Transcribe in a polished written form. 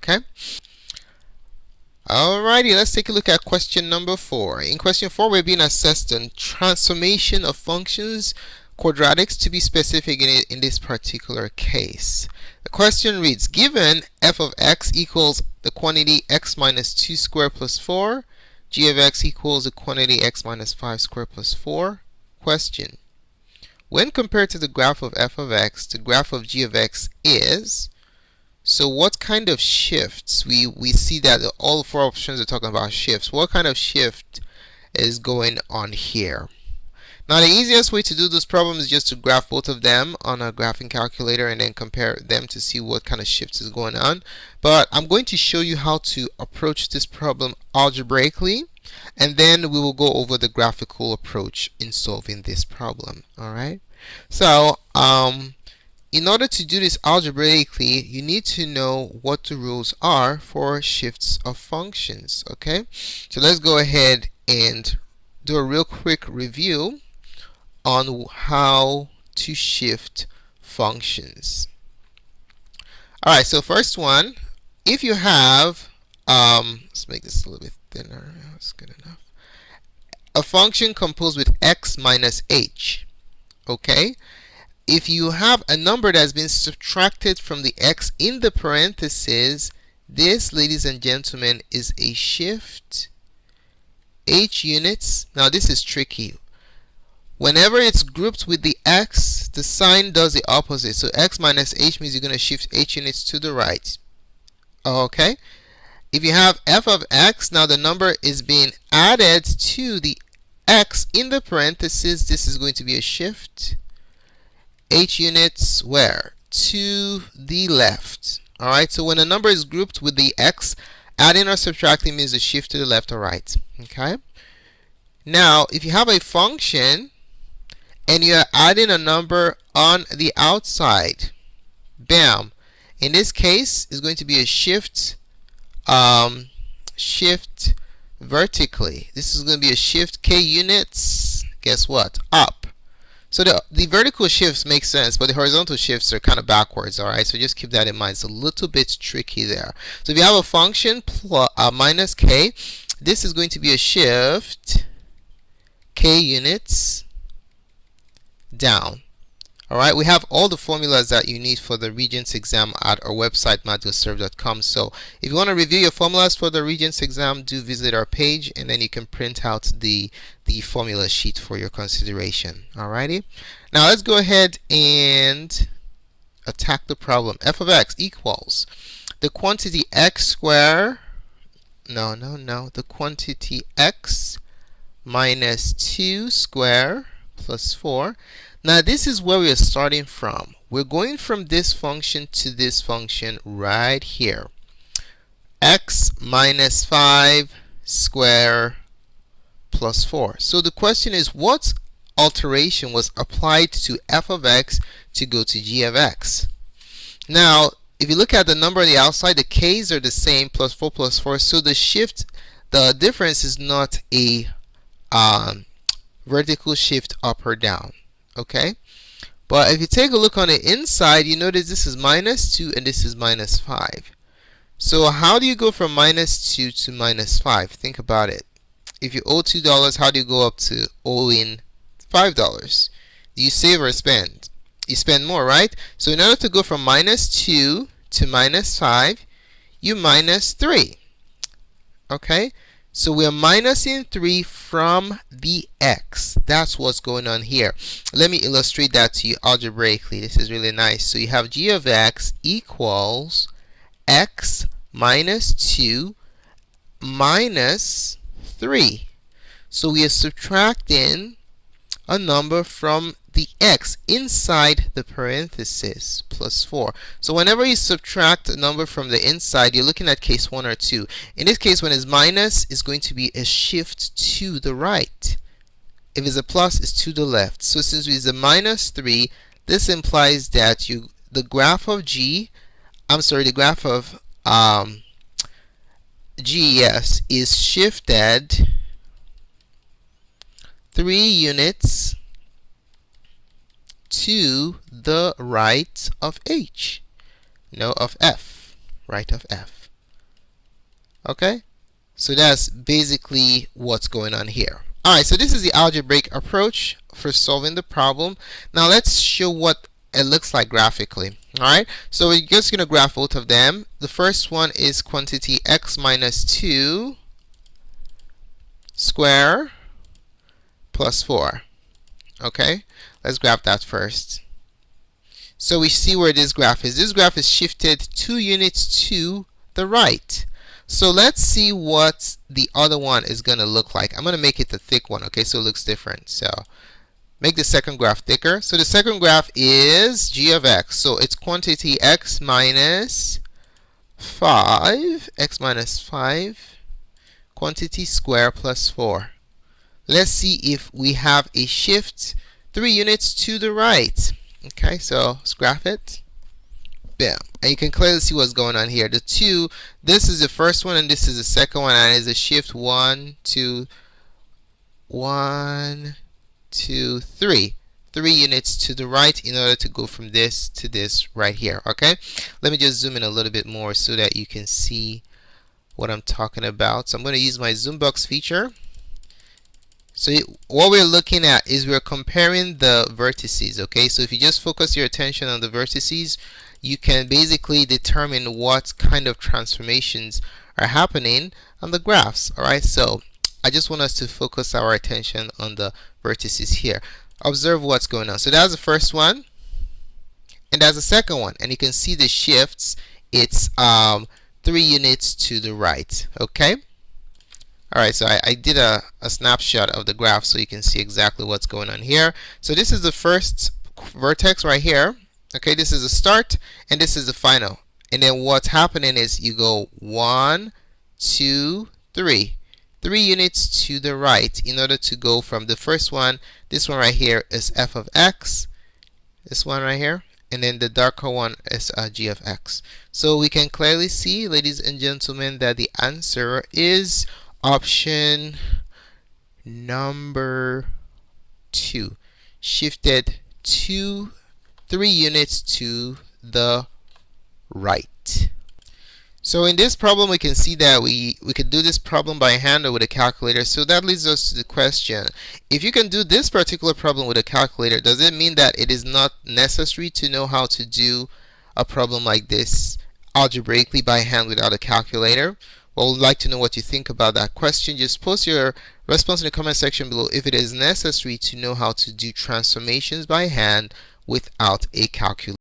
Okay. Alrighty, let's take a look at question number 4. In question 4, we're being assessed on transformation of functions, quadratics to be specific in this particular case. The question reads, given f of x equals the quantity x minus 2 squared plus 4, g of x equals the quantity x minus 5 squared plus 4. Question. When compared to the graph of f of x, the graph of g of x is... So what kind of shifts? We see that all 4 options are talking about shifts. What kind of shift is going on here? Now the easiest way to do this problem is just to graph both of them on a graphing calculator and then compare them to see what kind of shifts is going on. But I'm going to show you how to approach this problem algebraically, and then we will go over the graphical approach in solving this problem. Alright? So in order to do this algebraically, you need to know what the rules are for shifts of functions. Okay, so let's go ahead and do a real quick review on how to shift functions. Alright, so first one, if you have, let's make this a little bit thinner. That's good enough. A function composed with x minus h. Okay. If you have a number that has been subtracted from the x in the parentheses, this, ladies and gentlemen, is a shift. H units. Now this is tricky. Whenever it's grouped with the x, the sign does the opposite. So x minus h means you're going to shift h units to the right. Okay? If you have f of x, now the number is being added to the x in the parentheses. This is going to be a shift. H units where? To the left. Alright, so when a number is grouped with the x, adding or subtracting means a shift to the left or right. Okay? Now, if you have a function and you're adding a number on the outside, bam. In this case, it's going to be a shift, shift vertically. This is going to be a shift k units. Guess what? Up. So the vertical shifts make sense, but the horizontal shifts are kind of backwards, alright? So just keep that in mind. It's a little bit tricky there. So if you have a function minus k, this is going to be a shift k units down. Alright, we have all the formulas that you need for the Regents exam at our website, mathgotserved.com. So if you want to review your formulas for the Regents exam, do visit our page, and then you can print out the formula sheet for your consideration. Alrighty. Now let's go ahead and attack the problem. F of x equals the quantity x squared, the quantity x minus 2 squared plus 4. Now this is where we are starting from. We're going from this function to this function right here. X minus 5 squared plus 4. So the question is, what alteration was applied to f of x to go to g of x? Now, if you look at the number on the outside, the k's are the same, plus 4 plus 4. So the difference is not a vertical shift up or down. Okay, but if you take a look on the inside, you notice this is minus 2 and this is minus 5. So how do you go from minus 2 to minus 5? Think about it. If you owe $2, how do you go up to owing $5? Do you save or spend? You spend more, right? So in order to go from minus 2 to minus 5, you minus 3. Okay? So we are minusing 3 from the x. That's what's going on here. Let me illustrate that to you algebraically. This is really nice. So you have g of x equals x minus 2 minus 3. So we are subtracting a number from the x inside the parenthesis, plus 4. So whenever you subtract a number from the inside, you're looking at case 1 or 2. In this case, when it's minus, it's going to be a shift to the right. If it's a plus, it's to the left. So since it's a minus 3, this implies that the graph of g, the graph of g, yes, is shifted 3 units to the right of h. No, of f. Right of f. Okay? So that's basically what's going on here. Alright, so this is the algebraic approach for solving the problem. Now let's show what it looks like graphically. Alright, so we're just going to graph both of them. The first one is quantity x minus 2 square plus 4. Okay, let's graph that first. So we see where this graph is. This graph is shifted 2 units to the right. So let's see what the other one is going to look like. I'm going to make it a thick one, okay, so it looks different. So make the second graph thicker. So the second graph is g of x. So it's quantity x minus 5, quantity square plus 4. Let's see if we have a shift 3 units to the right. Okay, so let's graph it. Bam. And you can clearly see what's going on here. The 2, this is the first one and this is the second one, and it's a shift 1, 2, 3. 3 units to the right in order to go from this to this right here. Okay, let me just zoom in a little bit more so that you can see what I'm talking about. So I'm going to use my zoom box feature. So what we're looking at is we're comparing the vertices. Okay, so if you just focus your attention on the vertices, you can basically determine what kind of transformations are happening on the graphs. Alright, so I just want us to focus our attention on the vertices here. Observe what's going on. So that's the first one, and that's the second one, and you can see the shifts. It's 3 units to the right. Okay. Alright, so I did a snapshot of the graph so you can see exactly what's going on here. So this is the first vertex right here. Okay, this is the start and this is the final. And then what's happening is you go 1, 2, 3. 3 units to the right in order to go from the first one. This one right here is f of x. This one right here. And then the darker one is g of x. So we can clearly see, ladies and gentlemen, that the answer is option number 2. Shifted 3 units to the right. So in this problem, we can see that we could do this problem by hand or with a calculator. So that leads us to the question: if you can do this particular problem with a calculator, does it mean that it is not necessary to know how to do a problem like this algebraically by hand without a calculator? Well, we'd like to know what you think about that question. Just post your response in the comment section below if it is necessary to know how to do transformations by hand without a calculator.